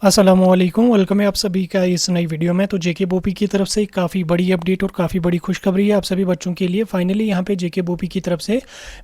अस्सलामुअलैकुम, वेलकम है आप सभी का इस नई वीडियो में। तो जेके बोपी की तरफ से काफ़ी बड़ी अपडेट और काफ़ी बड़ी खुशखबरी है आप सभी बच्चों के लिए। फाइनली यहाँ पे जेके बोपी की तरफ से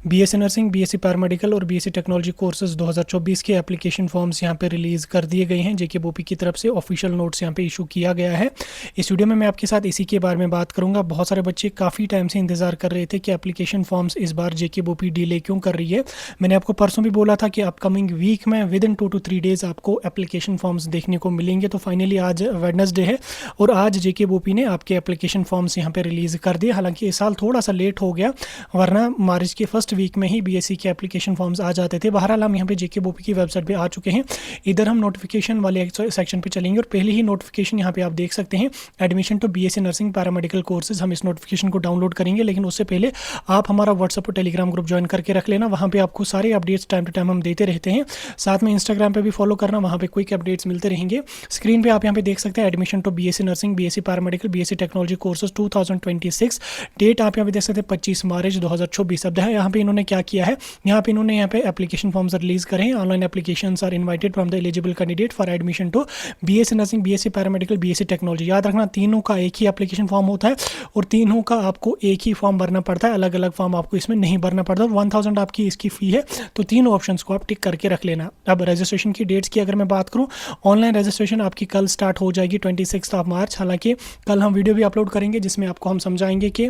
बीएससी नर्सिंग, बीएससी पैरामेडिकल और बीएससी टेक्नोलॉजी कोर्सेज 2024 के एप्लीकेशन फॉर्म्स यहाँ पे रिलीज़ कर दिए गए हैं। जेके बोपी की तरफ से ऑफिशियल नोट्स यहाँ पे इशू किया गया है। इस वीडियो में मैं आपके साथ इसी के बारे में बात करूँगा। बहुत सारे बच्चे काफ़ी टाइम से इंतजार कर रहे थे कि एप्लीकेशन फॉर्म्स इस बार जेके बोपी डिले क्यों कर रही है। मैंने आपको परसों भी बोला था कि अपकमिंग वीक में विद इन 2 to 3 डेज़ आपको एप्लीकेशन फॉर्म्स देखने को मिलेंगे। तो फाइनली आज वेडनेसडे है और आज जेके बोपी ने आपके एप्लीकेशन फॉर्म्स यहाँ पे रिलीज़ कर दिए। हालांकि इस साल थोड़ा सा लेट हो गया, वरना मार्च के फर्स्ट वीक में ही बीएससी के एप्लीकेशन फॉर्म्स आ जाते थे। बहरहाल हम यहाँ पे जेके बोपी की वेबसाइट पे आ चुके हैं। इधर हम नोटिफिकेशन वाले सेक्शन पे चलेंगे और पहले ही नोटिफिकेशन यहाँ पे आप देख सकते हैं, admission to BSc nursing paramedical courses. हम इस नोटिफिकेशन को डाउनलोड करेंगे, लेकिन उससे पहले आप हमारा व्हाट्सएप और टेलीग्राम ग्रुप ज्वाइन करके रख लेना। वहाँ पे आपको सारे अपडेट्स टाइम टू टाइम हम देते रहते हैं। साथ में इंस्टाग्राम पे भी फॉलो करना, वहाँ पे क्विक अपडेट्स मिलते रहेंगे। स्क्रीन पे आप यहाँ पे देख सकते हैं admission to BSc nursing, BSc paramedical, BSc technology courses 2026। Date आप यहाँ पे देख सकते हैं 25 मार्च 2024। अब यहाँ पे इन्होंने क्या किया है, यहाँ पे एप्लीकेशन फॉर्म्स रिलीज करें हैं। Online applications are invited from the eligible candidate for admission to BSc nursing, BSc paramedical, BSc technology. याद रखना, तीनों का एक ही एप्लीकेशन फॉर्म होता है और तीनों का आपको एक ही फॉर्म भरना पड़ता है। अलग अलग फॉर्म आपको इसमें नहीं भरना पड़ता। 1000 आपकी इसकी फी है, तो तीनों ऑप्शंस को आप टिक करके रख लेना। अब रजिस्ट्रेशन की डेट्स की अगर मैं बात करूँ, ऑनलाइन रजिस्ट्रेशन आपकी कल स्टार्ट हो जाएगी 26 मार्च। हालांकि कल हम वीडियो भी अपलोड करेंगे जिसमें आपको हम समझाएंगे कि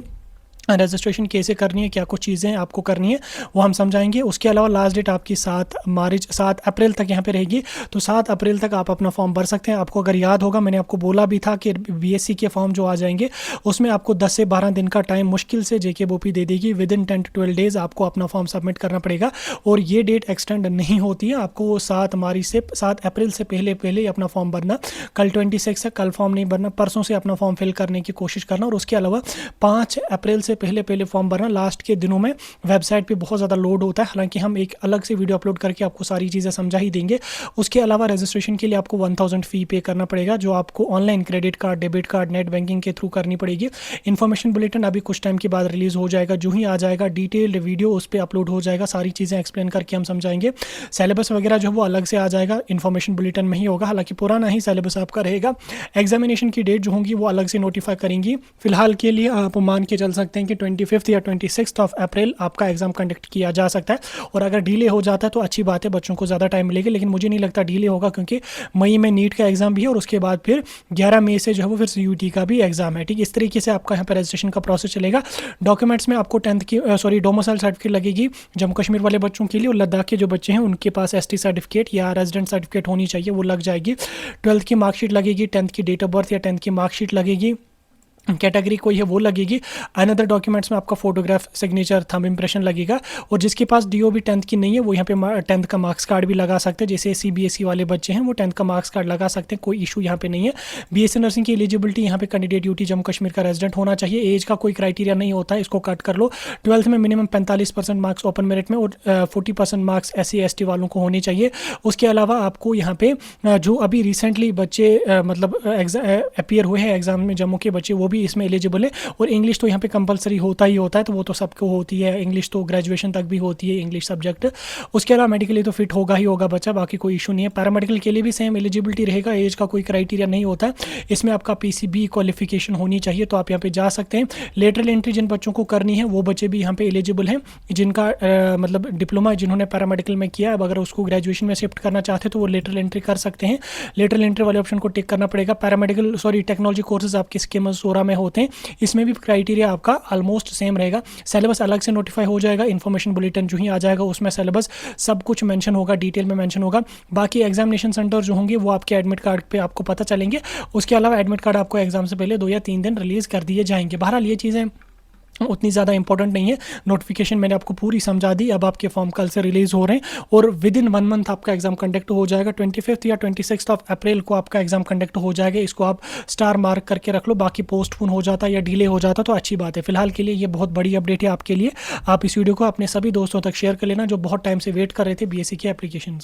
रजिस्ट्रेशन कैसे करनी है, क्या कुछ चीज़ें आपको करनी है वो हम समझाएंगे। उसके अलावा लास्ट डेट आपकी 7 अप्रैल तक यहाँ पे रहेगी। तो 7 अप्रैल तक आप अपना फॉर्म भर सकते हैं। आपको अगर याद होगा, मैंने आपको बोला भी था कि बीएससी के फॉर्म जो आ जाएंगे उसमें आपको 10 से 12 दिन का टाइम मुश्किल से जेके बोपी दे देगी। विद इन 10 to 12 डेज़ आपको अपना फॉर्म सबमिट करना पड़ेगा और ये डेट एक्सटेंड नहीं होती है। आपको 7 अप्रैल से पहले अपना फॉर्म भरना। कल 26 है, कल फॉर्म नहीं भरना, परसों से अपना फॉर्म फिल करने की कोशिश करना। और उसके अलावा 5 अप्रैल से पहले फॉर्म भरना। लास्ट के दिनों में वेबसाइट पे बहुत ज़्यादा लोड होता है। हालांकि हम एक अलग से वीडियो अपलोड करके आपको सारी चीज़ें समझा ही देंगे। उसके अलावा रजिस्ट्रेशन के लिए आपको 1000 फी पे करना पड़ेगा, जो आपको online credit card, debit card, net banking के थ्रू करनी पड़ेगी। इन्फॉर्मेशन बुलेटिन अभी कुछ टाइम के बाद रिलीज़ हो जाएगा। जो ही आ जाएगा डिटेल्ड वीडियो उस पर अपलोड हो जाएगा। सारी चीज़ें एक्सप्लेन करके हम समझाएंगे। सिलेबस वगैरह जो वो अलग से आ जाएगा, इन्फॉर्मेशन बुलेटिन में ही होगा। हालांकि पुराना ही सिलेबस आपका रहेगा। एग्जामिनेशन की डेट जो होंगी वो अलग से नोटिफाई करेंगी। फिलहाल के लिए आप मान के चल सकते हैं कि 25 या 26 अप्रैल आपका एग्जाम कंडक्ट किया जा सकता है। और अगर डिले हो जाता है तो अच्छी बात है, बच्चों को ज़्यादा टाइम मिलेगा। लेकिन मुझे नहीं लगता डिले होगा, क्योंकि मई में नीट का एग्जाम भी है और उसके बाद फिर 11 मई से जो है वो फिर सीयूटी का भी एग्जाम है। ठीक, इस तरीके से आपका यहाँ पर रजिस्ट्रेशन का प्रोसेस चलेगा। डॉक्यूमेंट्स में आपको 10th की डोमिसाइल सर्टिफिकेट लगेगी जम्मू कश्मीर वाले बच्चों के लिए, और लद्दाख के जो बच्चे हैं उनके पास एसटी सर्टिफिकेट या रेजिडेंट सर्टिफिकेट होनी चाहिए, वो लग जाएगी। 12th की मार्कशीट लगेगी, 10th की डेट ऑफ बर्थ या 10th की मार्कशीट लगेगी, कैटेगरी कोई है वो लगेगी। अनदर डॉक्यूमेंट्स में आपका फोटोग्राफ, सिग्नेचर, थंब इंप्रेशन लगेगा। और जिसके पास डीओबी 10th की नहीं है वो यहाँ पे 10th का मार्क्स कार्ड भी लगा सकते हैं। जैसे सीबीएसई वाले बच्चे हैं वो 10th का मार्क्स कार्ड लगा सकते हैं, कोई इशू यहाँ पे नहीं है। बीएससी नर्सिंग की एलिजिबिलिटी यहाँ पे कैंडिडेट यूटी जम्मू कश्मीर का रेजिडेंट होना चाहिए। एज का कोई क्राइटेरिया नहीं होता है, इसको कट कर लो। 12th में मिनिमम 45% मार्क्स ओपन मेरिट में और 40% मार्क्स SC ST वालों को होने चाहिए। उसके अलावा आपको यहाँ पे जो अभी रिसेंटली बच्चे मतलब अपीयर हुए हैं एग्जाम में, जम्मू के बच्चे, वो भी इसमें एलिजिबल है। और इंग्लिश तो यहाँ पे कंपलसरी होता ही होता है, तो वो तो सबको होती है। इंग्लिश तो ग्रेजुएशन तक भी होती है, इंग्लिश सब्जेक्ट। उसके अलावा मेडिकली तो फिट होगा ही होगा बच्चा, बाकी कोई इशू नहीं है। पैरामेडिकल के लिए भी सेम एलिजिबिलिटी रहेगा, एज का कोई क्राइटेरिया नहीं होता है। इसमें आपका PCB क्वालिफिकेशन होनी चाहिए, तो आप यहाँ पे जा सकते हैं। लेटरल एंट्री जिन बच्चों को करनी है वो बच्चे भी यहाँ पे एलिजिबल हैं, जिनका मतलब डिप्लोमा जिन्होंने पैरामेडिकल में किया है। अगर उसको ग्रेजुएशन में शिफ्ट करना चाहते हैं तो वो लेटरल एंट्री कर सकते हैं। लेटरल एंट्री वाले ऑप्शन को टिक करना पड़ेगा। पैरामेडिकल टेक्नोलॉजी कोर्सेज आपके स्कीम 16 में होते हैं, इसमें भी क्राइटेरिया आपका ऑलमोस्ट सेम रहेगा। सिलेबस अलग से नोटिफाई हो जाएगा। इन्फॉर्मेशन बुलेटिन जो ही आ जाएगा उसमें सिलेबस सब कुछ मेंशन होगा, डिटेल में मेंशन होगा। बाकी एग्जामिनेशन सेंटर जो होंगे वो आपके एडमिट कार्ड पे आपको पता चलेंगे। उसके अलावा एडमिट कार्ड आपको एग्जाम से पहले 2 या 3 दिन रिलीज कर दिए जाएंगे। बहरहाल ये चीज़ें उतनी ज़्यादा इंपॉर्टेंट नहीं है। नोटिफिकेशन मैंने आपको पूरी समझा दी। अब आपके फॉर्म कल से रिलीज़ हो रहे हैं और विद इन 1 मंथ आपका एग्जाम कंडक्ट हो जाएगा। 25 या 26 अप्रैल को आपका एग्जाम कंडक्ट हो जाएगा। इसको आप स्टार मार्क करके रख लो। बाकी पोस्टपोन हो जाता या डिले हो जाता तो अच्छी बात है। फिलहाल के लिए ये बहुत बड़ी अपडेट है आपके लिए। आप इस वीडियो को अपने सभी दोस्तों तक शेयर कर लेना जो बहुत टाइम से वेट कर रहे थे बीएससी के एप्लीकेशन।